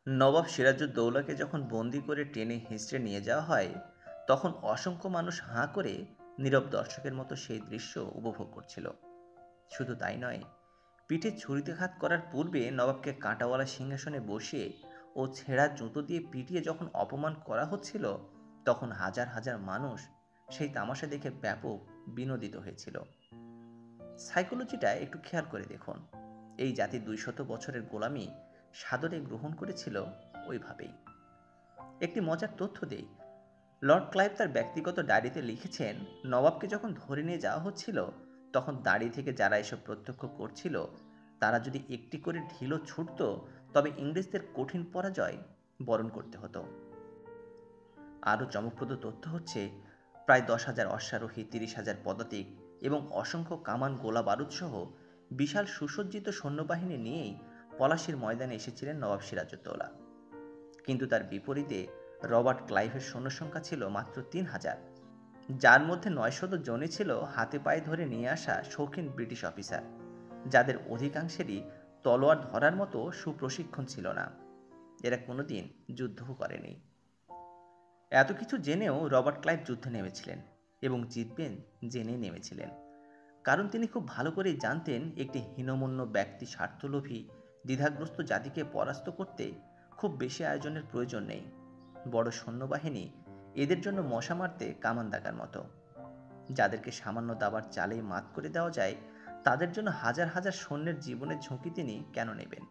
নবাব সিরাজউদ্দৌলাকে যখন বন্দি করে টেনে হিঁচড়ে নিয়ে যাওয়া হয়, তখন অসংখ্য মানুষ হাঁ করে নীরব দর্শকের মতো সেই দৃশ্য উপভোগ করছিল। শুধু তাই নয়, পিঠে ছুরিকাঘাত করার পূর্বে নবাবকে কাঁটাওয়ালা সিংহাসনে বসিয়ে ও ছেঁড়া জুতো দিয়ে পিটিয়ে যখন অপমান করা হচ্ছিল, তখন হাজার হাজার মানুষ সেই তামাশা দেখে ব্যাপক বিনোদিত হয়েছিল। সাইকোলজিটা একটু খেয়াল করে দেখুন। এই জাতি ২০০ বছরের গোলামি সাদরে গ্রহণ করেছিল ওইভাবেই। একটি মজার তথ্য দেই, লর্ড ক্লাইভ তার ব্যক্তিগত ডায়েরিতে লিখেছেন, নবাবকে যখন ধরে নিয়ে যাওয়া হচ্ছিল, তখন দাঁড়িয়ে থেকে যারা এসব প্রত্যক্ষ করছিল, তারা যদি একটি করে ঢিলও ছুটত, তবে ইংরেজদের কঠিন পরাজয় বরণ করতে হতো। আরও চমকপ্রদ তথ্য হচ্ছে, প্রায় ১০,০০০ অশ্বারোহী, ৩০,০০০ পদাতিক এবং অসংখ্য কামান, গোলা বারুদ সহ বিশাল সুসজ্জিত সৈন্যবাহিনী নিয়েই পলাশির ময়দানে এসেছিলেন নবাব সিরাজউদ্দৌলা। কিন্তু তার বিপরীতে রবার্ট ক্লাইভের সৈন্যসংখ্যা ছিল মাত্র ৩,০০০, যার মধ্যে ৯০০ জনই ছিল হাতে পায়ে ধরে নিয়ে আসা শৌখিন ব্রিটিশ অফিসার, যাদের অধিকাংশেরই তলোয়ার ধরার মতো সুপ্রশিক্ষণ ছিল না। এরা কোনোদিন যুদ্ধও করেনি। এত কিছু জেনেও রবার্ট ক্লাইভ যুদ্ধে নেমেছিলেন এবং জিতবেন জেনেই নেমেছিলেন। কারণ তিনি খুব ভালো করেই জানতেন, একটি হীনমন্য ব্যক্তি, স্বার্থলোভী, দ্বিধাগ্রস্ত জাতিকে পরাস্ত করতে খুব বেশি আয়োজনের প্রয়োজন নেই। বড় সৈন্যবাহিনী এদের জন্য মশা মারতে কামান দাগার মতো। যাদেরকে সামান্য দাবার চালেই মাত করে দেওয়া যায়, তাদের জন্য হাজার হাজার সৈন্যের জীবনের ঝুঁকি তিনি কেন নেবেন?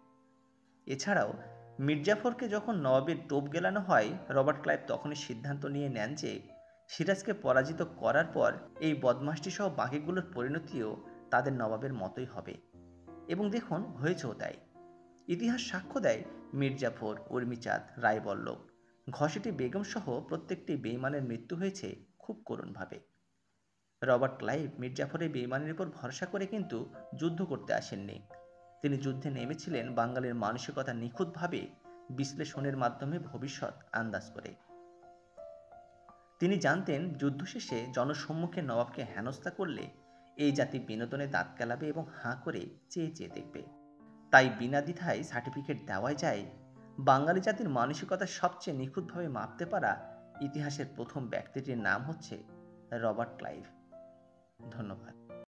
এছাড়াও মির্জাফরকে যখন নবাবের টোপ গেলানো হয়, রবার্ট ক্লাইভ তখনই সিদ্ধান্ত নিয়ে নেন যে সিরাজকে পরাজিত করার পর এই বদমাশটি সহ বাকিগুলোর পরিণতিও তাদের নবাবের মতোই হবে। এবং দেখুন, হয়েছেও তাই। ইতিহাস সাক্ষ্য দেয়, মির্জাফর, উর্মিচাঁদ, রায়বল্লভ, ঘসেটি বেগম সহ প্রত্যেকটি বেঈমানের মৃত্যু হয়েছে খুব করুণভাবে। রবার্ট ক্লাইভ মির্জাফরের বেঈমানির উপর ভরসা করে কিন্তু যুদ্ধ করতে আসেননি। তিনি যুদ্ধে নেমেছিলেন বাঙালির মানসিকতা নিখুঁতভাবে বিশ্লেষণের মাধ্যমে ভবিষ্যৎ আন্দাজ করে। তিনি জানতেন, যুদ্ধ শেষে জনসম্মুখে নবাবকে হেনস্থা করলে এই জাতি বিনোদনে দাঁত কেলাবে এবং হাঁ করে চেয়ে চেয়ে দেখবে। তাই বিনা দ্বিধায় সার্টিফিকেট দেওয়াই যায়। বাঙালি জাতির মানসিকতা সবচেয়ে নিখুঁতভাবে মাপতে পারা ইতিহাসের প্রথম ব্যক্তিটির নাম হচ্ছে রবার্ট ক্লাইভ। ধন্যবাদ।